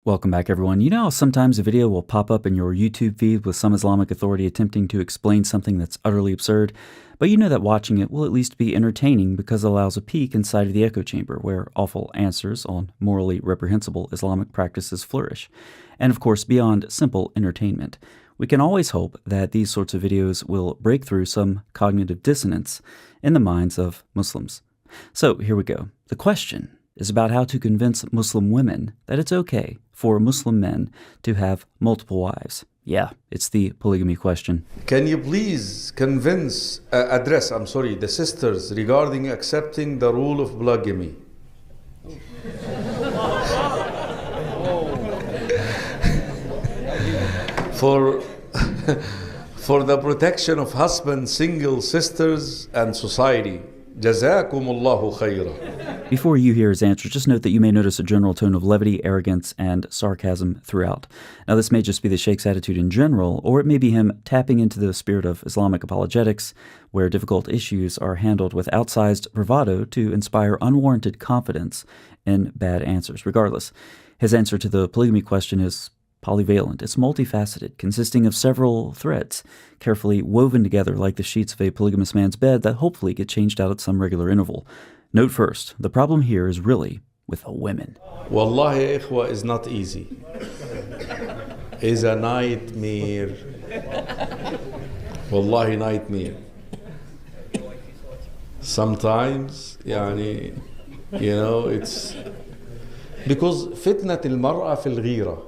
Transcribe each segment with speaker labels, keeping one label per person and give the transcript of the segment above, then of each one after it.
Speaker 1: Welcome back, everyone. You know how sometimes a video will pop up in your YouTube feed with some Islamic authority attempting to explain something that's utterly absurd, but you know that watching it will at least be entertaining because it allows a peek inside of the echo chamber where awful answers on morally reprehensible Islamic practices flourish. And of course, beyond simple entertainment, we can always hope that these sorts of videos will break through some cognitive dissonance in the minds of Muslims. So here we go. The question is about how to convince Muslim women that it's okay for Muslim men to have multiple wives. Yeah, it's the polygamy question.
Speaker 2: Can you please address the sisters regarding accepting the rule of polygamy? For the protection of husbands, single sisters, and society. Jazakumullahu khaira.
Speaker 1: Before you hear his answer, just note that you may notice a general tone of levity, arrogance, and sarcasm throughout. Now, this may just be the Sheikh's attitude in general, or it may be him tapping into the spirit of Islamic apologetics, where difficult issues are handled with outsized bravado to inspire unwarranted confidence in bad answers. Regardless, his answer to the polygamy question is polyvalent. It's multifaceted, consisting of several threads, carefully woven together like the sheets of a polygamous man's bed that hopefully get changed out at some regular interval. Note first, the problem here is really with the women.
Speaker 2: Wallahi, ikhwa, is not easy. It's a nightmare. Wallahi, nightmare. Sometimes, it's because fitnat al-mar'a fil ghira.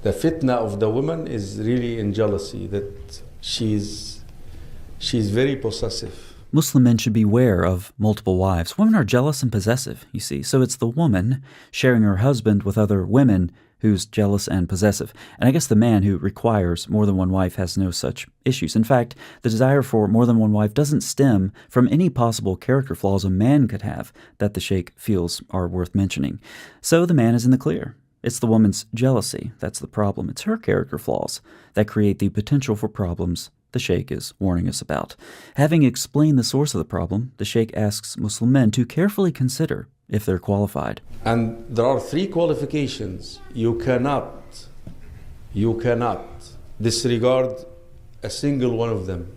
Speaker 2: The fitna of the woman is really in jealousy, that she's very possessive.
Speaker 1: Muslim men should beware of multiple wives. Women are jealous and possessive, you see. So it's the woman sharing her husband with other women who's jealous and possessive. And I guess the man who requires more than one wife has no such issues. In fact, the desire for more than one wife doesn't stem from any possible character flaws a man could have that the Sheikh feels are worth mentioning. So the man is in the clear. It's the woman's jealousy that's the problem. It's her character flaws that create the potential for problems the Sheikh is warning us about. Having explained the source of the problem, the Sheikh asks Muslim men to carefully consider if they're qualified.
Speaker 2: And there are 3 qualifications. You cannot disregard a single one of them.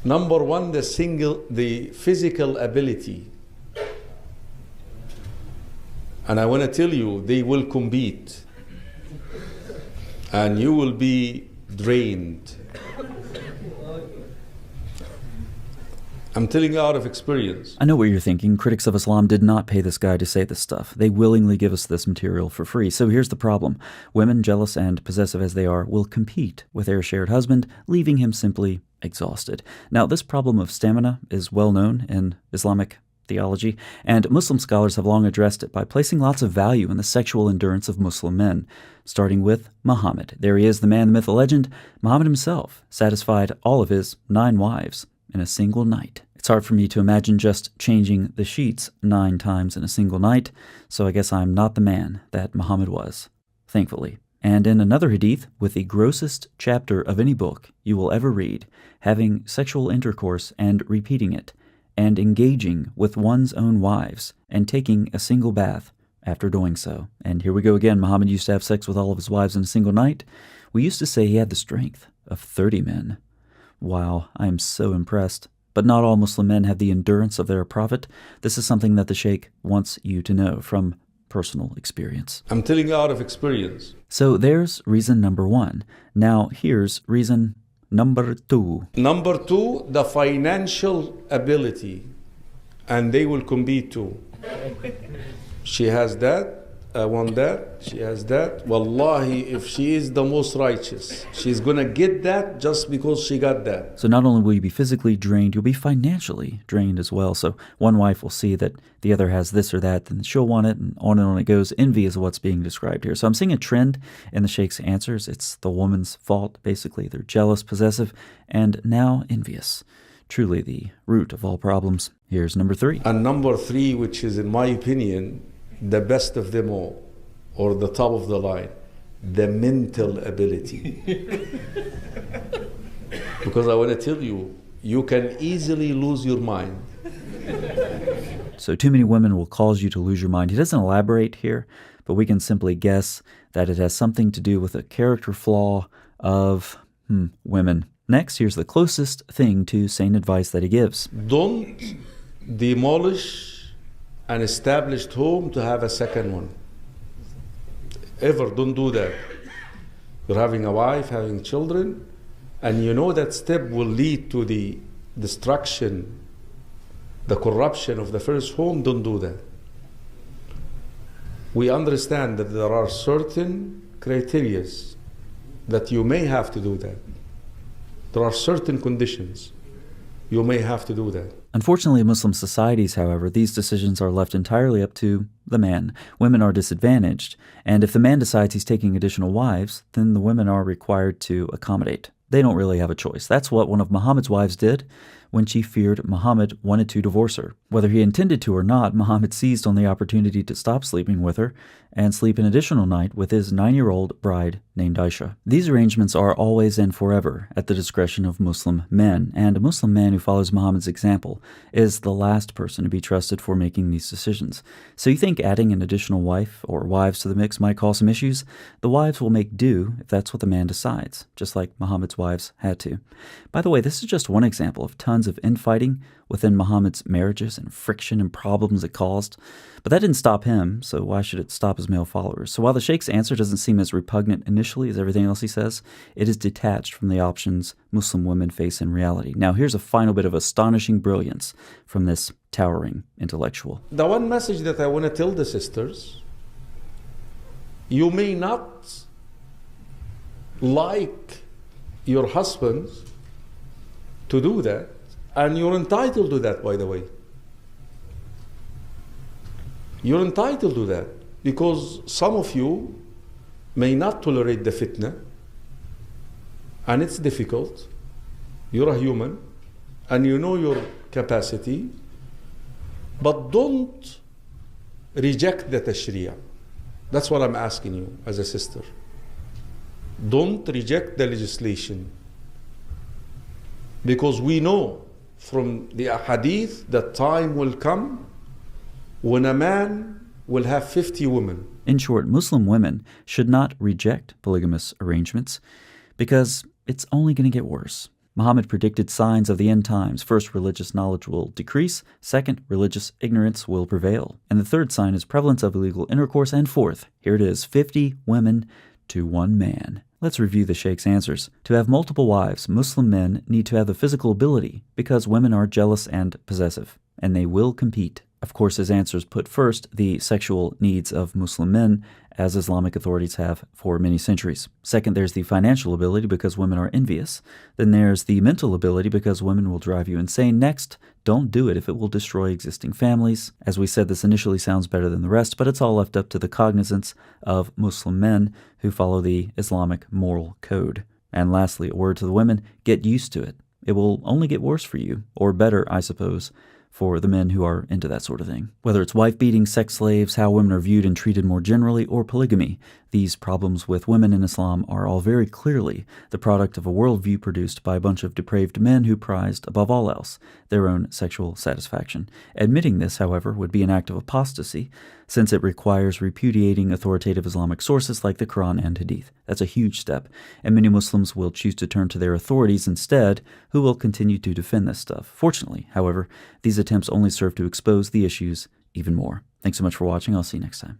Speaker 2: Number 1, the physical ability. And I want to tell you, they will compete. And you will be drained. I'm telling you out of experience.
Speaker 1: I know what you're thinking. Critics of Islam did not pay this guy to say this stuff. They willingly give us this material for free. So here's the problem. Women, jealous and possessive as they are, will compete with their shared husband, leaving him simply exhausted. Now, this problem of stamina is well known in Islamic theology, and Muslim scholars have long addressed it by placing lots of value in the sexual endurance of Muslim men, starting with Muhammad. There he is, the man, the myth, the legend. Muhammad himself satisfied all of his 9 wives in a single night. It's hard for me to imagine just changing the sheets 9 times in a single night, so I guess I'm not the man that Muhammad was, thankfully. And in another hadith, with the grossest chapter of any book you will ever read, having sexual intercourse and repeating it, and engaging with one's own wives, and taking a single bath after doing so. And here we go again. Muhammad used to have sex with all of his wives in a single night. We used to say he had the strength of 30 men. Wow, I am so impressed. But not all Muslim men have the endurance of their prophet. This is something that the Sheikh wants you to know from personal experience.
Speaker 2: I'm telling you out of experience.
Speaker 1: So there's reason number 1. Now here's reason number 2.
Speaker 2: Number 2, the financial ability. And they will compete too. She has that, I want that, she has that. Wallahi, if she is the most righteous, she's going to get that just because she got that.
Speaker 1: So not only will you be physically drained, you'll be financially drained as well. So one wife will see that the other has this or that, and she'll want it, and on it goes. Envy is what's being described here. So I'm seeing a trend in the Sheikh's answers. It's the woman's fault, basically. They're jealous, possessive, and now envious. Truly the root of all problems. Here's number 3.
Speaker 2: And number 3, which is, in my opinion, the best of them all, or the top of the line, the mental ability. Because I want to tell you, you can easily lose your mind.
Speaker 1: So too many women will cause you to lose your mind. He doesn't elaborate here, but we can simply guess that it has something to do with a character flaw of women. Next, here's the closest thing to sane advice that he gives.
Speaker 2: Don't demolish an established home to have a second one. Ever, don't do that. You're having a wife, having children, and you know that step will lead to the destruction, the corruption of the first home. Don't do that. We understand that there are certain criteria that you may have to do that. There are certain conditions you may have to do that.
Speaker 1: Unfortunately, in Muslim societies, however, these decisions are left entirely up to the man. Women are disadvantaged, and if the man decides he's taking additional wives, then the women are required to accommodate. They don't really have a choice. That's what one of Muhammad's wives did when she feared Muhammad wanted to divorce her. Whether he intended to or not, Muhammad seized on the opportunity to stop sleeping with her and sleep an additional night with his 9-year-old bride named Aisha. These arrangements are always and forever at the discretion of Muslim men, and a Muslim man who follows Muhammad's example is the last person to be trusted for making these decisions. So you think adding an additional wife or wives to the mix might cause some issues? The wives will make do if that's what the man decides, just like Muhammad's wives had to. By the way, this is just one example of tons of infighting within Muhammad's marriages and friction and problems it caused. But that didn't stop him, so why should it stop his male followers? So while the Sheikh's answer doesn't seem as repugnant initially as everything else he says, it is detached from the options Muslim women face in reality. Now here's a final bit of astonishing brilliance from this towering intellectual.
Speaker 2: The one message that I want to tell the sisters, you may not like your husband to do that, and you're entitled to that, by the way. You're entitled to that because some of you may not tolerate the fitna, and it's difficult. You're a human and you know your capacity, but don't reject the tashri'ah. That's what I'm asking you as a sister. Don't reject the legislation, because we know from the ahadith that time will come when a man will have 50 women.
Speaker 1: In short, Muslim women should not reject polygamous arrangements because it's only going to get worse. Muhammad predicted signs of the end times. First, religious knowledge will decrease. Second, religious ignorance will prevail. And the third sign is prevalence of illegal intercourse. And fourth, here it is, 50 women to one man. Let's review the Sheikh's answers. To have multiple wives, Muslim men need to have the physical ability because women are jealous and possessive, and they will compete. Of course, his answers put first the sexual needs of Muslim men, as Islamic authorities have for many centuries. Second, there's the financial ability because women are envious. Then there's the mental ability because women will drive you insane. Next, don't do it if it will destroy existing families. As we said, this initially sounds better than the rest, but it's all left up to the cognizance of Muslim men who follow the Islamic moral code. And lastly, a word to the women, get used to it. It will only get worse for you, or better, I suppose, for the men who are into that sort of thing. Whether it's wife-beating, sex slaves, how women are viewed and treated more generally, or polygamy, these problems with women in Islam are all very clearly the product of a worldview produced by a bunch of depraved men who prized, above all else, their own sexual satisfaction. Admitting this, however, would be an act of apostasy, since it requires repudiating authoritative Islamic sources like the Quran and Hadith. That's a huge step, and many Muslims will choose to turn to their authorities instead, who will continue to defend this stuff. Fortunately, however, these attempts only serve to expose the issues even more. Thanks so much for watching. I'll see you next time.